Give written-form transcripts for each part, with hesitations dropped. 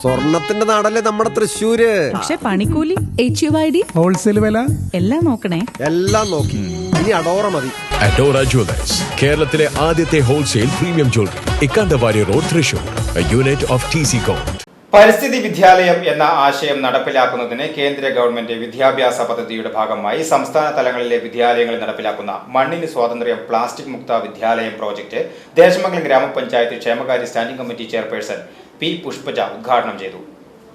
സ്വർണത്തിന്റെ നാടല്ലേ നമ്മുടെ തൃശ്ശൂര്. പക്ഷെ പണിക്കൂലി HUID ഹോൾസെയിൽ വില എല്ലാം നോക്കണേ. എല്ലാം നോക്കി. ഇനി അഡോറ മതി. അഡോറ ജ്വല്ലേഴ്സ്, കേരളത്തിലെ ആദ്യത്തെ wholesale premium jewellery, Ikkanda Warrier road, Thrissur, unit of TC-Con. പരിസ്ഥിതി വിദ്യാലയം എന്ന ആശയം നടപ്പിലാക്കുന്നതിന് കേന്ദ്ര ഗവൺമെന്റ് വിദ്യാഭ്യാസ പദ്ധതിയുടെ ഭാഗമായി സംസ്ഥാന തലങ്ങളിലെ വിദ്യാലയങ്ങളിൽ നടപ്പിലാക്കുന്ന മണ്ണിന് സ്വാതന്ത്ര്യം പ്ലാസ്റ്റിക് മുക്ത വിദ്യാലയം പ്രോജക്ട് ദേശമംഗലം ഗ്രാമപഞ്ചായത്ത് ക്ഷേമകാര്യ standing committee chairperson P. Pushpaja ഉദ്ഘാടനം ചെയ്തു.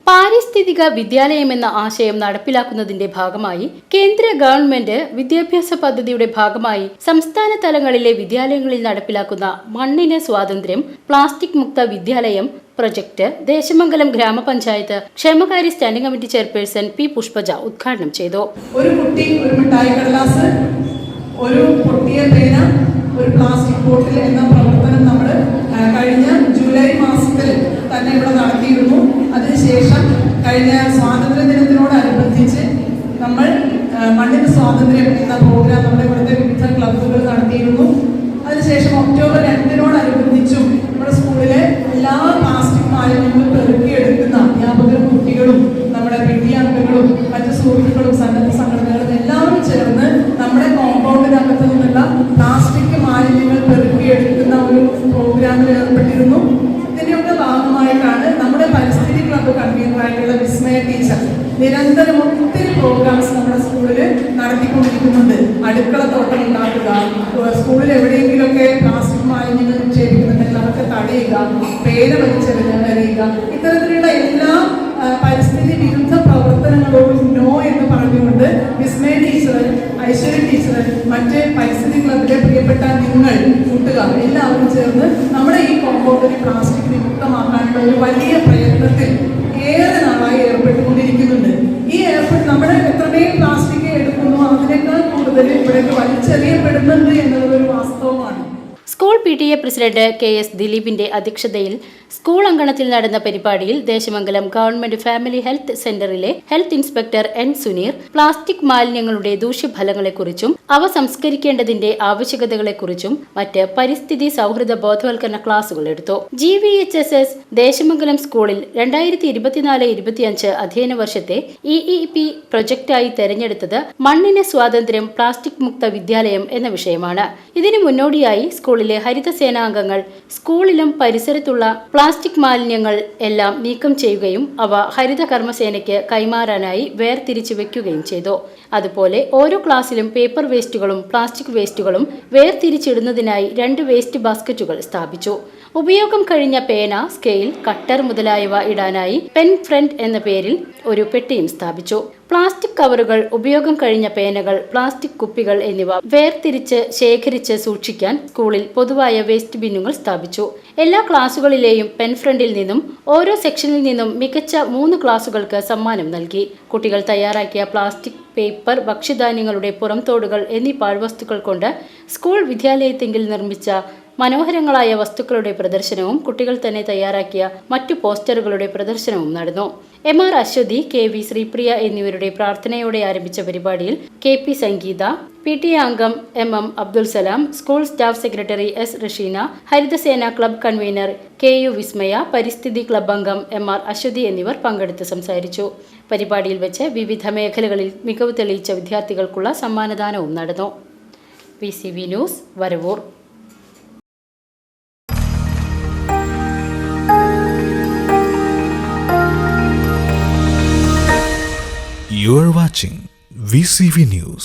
പാരിസ്ഥിതിക വിദ്യാലയം എന്ന ആശയം നടപ്പിലാക്കുന്നതിന്റെ ഭാഗമായി കേന്ദ്ര ഗവൺമെന്റ് വിദ്യാഭ്യാസ പദ്ധതിയുടെ ഭാഗമായി സംസ്ഥാന തലങ്ങളിലെ വിദ്യാലയങ്ങളിൽ നടപ്പിലാക്കുന്ന മണ്ണിന് സ്വാതന്ത്ര്യം പ്ലാസ്റ്റിക് മുക്ത വിദ്യാലയം പ്രൊജക്ട് ദേശമംഗലം ഗ്രാമപഞ്ചായത്ത് ക്ഷേമകാര്യ standing committee chairperson P. Pushpaja ഉദ്ഘാടനം ചെയ്തു. ഒരു കുട്ടി ഒരു മിഠായി കടലാസ്, ഒരു പൊട്ടിയ പേന, ഒരു പ്ലാസ്റ്റിക് ബോട്ടിൽ എന്ന പ്രവർത്തനം നമ്മൾ കഴിഞ്ഞ ജൂലൈ മാസത്തിൽ തന്നെ ഇവിടെ നടത്തിയിരുന്നു. അതിനുശേഷം കഴിഞ്ഞ സ്വാതന്ത്ര്യ ദിനത്തിനോടനുബന്ധിച്ച് നമ്മൾ മണ്ണിന് സ്വാതന്ത്ര്യം എന്ന പ്രോഗ്രാം നമ്മുടെ ഇവിടുത്തെ വിവിധ ക്ലബ്ബുകൾ നടത്തിയിരുന്നു. അതിനുശേഷം ഒക്ടോബർ 2-നോടനുബന്ധിച്ചും നമ്മുടെ സ്കൂളിലെ എല്ലാ പ്ലാസ്റ്റിക് മാലിന്യങ്ങളും പെറുക്കിയെടുക്കുന്ന അധ്യാപകരും കുട്ടികളും നമ്മുടെ PTA അംഗങ്ങളും മറ്റു സുഹൃത്തുക്കളും സന്നദ്ധ സംഘടനകളും എല്ലാവരും ചേർന്ന് നമ്മുടെ കോമ്പൗണ്ടിനകത്ത് നിന്നുള്ള പ്ലാസ്റ്റിക് മാലിന്യങ്ങൾ പെറുക്കിയെടുക്കുന്ന ഒരു പ്രോഗ്രാമിൽ ഏർപ്പെട്ടിരുന്നു. ഇതിൻ്റെയൊക്കെ ഭാഗമായിട്ടാണ് നമ്മുടെ പരിസ്ഥിതി ക്ലബ്ബ് കൺവീനറായിട്ടുള്ള വിസ്മയ ടീച്ചർ നിരന്തരം ഒത്തിരി പ്രോഗ്രാംസ് നമ്മുടെ സ്കൂളിൽ നടത്തിക്കൊണ്ടിരിക്കുന്നുണ്ട്. അടുക്കളത്തോട്ടം ഉണ്ടാക്കുക, സ്കൂളിൽ എവിടെയെങ്കിലുമൊക്കെ പ്ലാസ്റ്റിക് മാലിന്യങ്ങൾ നിക്ഷേപിക്കുന്നുണ്ടെങ്കിൽ അതൊക്കെ തടയുക, പേന വലിച്ചെറിയുക, ഇത്തരത്തിലുള്ള എല്ലാ പരിസ്ഥിതി വിരുദ്ധ പ്രവർത്തനങ്ങളോടും നോ എന്ന് പറഞ്ഞുകൊണ്ട് വിസ്മയ ടീച്ചർ, ഐശ്വര്യ ടീച്ചർ, മറ്റ് പരിസ്ഥിതി ക്ലബിലെ പ്രിയപ്പെട്ട നിങ്ങൾ കൂട്ടുകാർ എല്ലാവരും ചേർന്ന് നമ്മുടെ ഈ കോമ്പൗണ്ടിനെ പ്ലാസ്റ്റിക് വിമുക്തമാക്കാനുള്ള ഒരു വലിയ പ്രയത്നത്തിൽ ഏറെ നാളായി ഏർപ്പെട്ടുകൊണ്ടിരിക്കുന്നുണ്ട്. ഈ നമ്മുടെ എത്രമേൽ പ്ലാസ്റ്റിക് എടുക്കുന്നു അതിനേക്കാൾ കൂടുതൽ ഇവിടേക്ക് വലിച്ചെറിയപ്പെടുന്നുണ്ട് എന്നുള്ളതൊരു വാസ്തവമാണ്. സ്കൂൾ PTA പ്രസിഡന്റ് KS ദിലീപിന്റെ അധ്യക്ഷതയിൽ സ്കൂൾ അങ്കണത്തിൽ നടന്ന പരിപാടിയിൽ ദേശമംഗലം ഗവൺമെന്റ് ഫാമിലി ഹെൽത്ത് സെന്ററിലെ health inspector N. Suneer plastic മാലിന്യങ്ങളുടെ ദൂഷ്യഫലങ്ങളെക്കുറിച്ചും അവ സംസ്കരിക്കേണ്ടതിന്റെ ആവശ്യകതകളെക്കുറിച്ചും മറ്റ് പരിസ്ഥിതി സൗഹൃദ ബോധവൽക്കരണ ക്ലാസുകൾ എടുത്തു. GVHSS ദേശമംഗലം സ്കൂളിൽ 2024-25 അധ്യയന വർഷത്തെ EEP പ്രൊജക്റ്റായി തെരഞ്ഞെടുത്തത് മണ്ണിന് സ്വാതന്ത്ര്യം പ്ലാസ്റ്റിക് മുക്ത വിദ്യാലയം എന്ന വിഷയമാണ്. ഇതിനു മുന്നോടിയായി സ്കൂളിലെ ഹരിതസേനാംഗങ്ങൾ സ്കൂളിലും പരിസരത്തുള്ള പ്ലാസ്റ്റിക് മാലിന്യങ്ങൾ എല്ലാം നീക്കം ചെയ്യുകയും അവ ഹരിത കർമ്മസേനയ്ക്ക് കൈമാറാനായി വേർതിരിച്ചു വെക്കുകയും ചെയ്തു. അതുപോലെ ഓരോ ക്ലാസ്സിലും പേപ്പർ വേസ്റ്റുകളും പ്ലാസ്റ്റിക് വേസ്റ്റുകളും വേർതിരിച്ചിടുന്നതിനായി 2 വേസ്റ്റ് ബാസ്ക്കറ്റുകൾ സ്ഥാപിച്ചു. ഉപയോഗം കഴിഞ്ഞ പേന, സ്കെയിൽ, കട്ടർ മുതലായവ ഇടാനായി പെൻ ഫ്രണ്ട് എന്ന പേരിൽ ഒരു പെട്ടിയും സ്ഥാപിച്ചു. പ്ലാസ്റ്റിക് കവറുകൾ, ഉപയോഗം കഴിഞ്ഞ പേനകൾ, പ്ലാസ്റ്റിക് കുപ്പികൾ എന്നിവ വേർതിരിച്ച് ശേഖരിച്ച് സൂക്ഷിക്കാൻ സ്കൂളിൽ പൊതുവായ വേസ്റ്റ് ബിന്നുകൾ സ്ഥാപിച്ചു. എല്ലാ ക്ലാസുകളിലെയും പെൻ ഫ്രണ്ടിൽ നിന്നും ഓരോ സെക്ഷനിൽ നിന്നും മികച്ച 3 ക്ലാസുകൾക്ക് സമ്മാനം നൽകി. കുട്ടികൾ തയ്യാറാക്കിയ പ്ലാസ്റ്റിക്, പേപ്പർ, ഭക്ഷ്യധാന്യങ്ങളുടെ പുറംതോടുകൾ എന്നീ പാഴ്വസ്തുക്കൾ കൊണ്ട് സ്കൂൾ വിദ്യാലയത്തെങ്കിൽ നിർമ്മിച്ച മനോഹരങ്ങളായ വസ്തുക്കളുടെ പ്രദർശനവും കുട്ടികൾ തന്നെ തയ്യാറാക്കിയ മറ്റു പോസ്റ്ററുകളുടെ പ്രദർശനവും നടന്നു. MR അശ്വതി, KV ശ്രീപ്രിയ എന്നിവരുടെ പ്രാർത്ഥനയോടെ ആരംഭിച്ച പരിപാടിയിൽ KP സംഗീത, PTA അംഗം MM Abdul Salam, school staff secretary S. Rasheena, Harithasena club convener KU Vismaya, പരിസ്ഥിതി ക്ലബ് അംഗം MR അശ്വതി എന്നിവർ പങ്കെടുത്ത് സംസാരിച്ചു. പരിപാടിയിൽ വെച്ച് വിവിധ മേഖലകളിൽ മികവ് തെളിയിച്ച വിദ്യാർത്ഥികൾക്കുള്ള സമ്മാനദാനവും നടന്നു. VCV news, Varavoor. You are watching VCV News.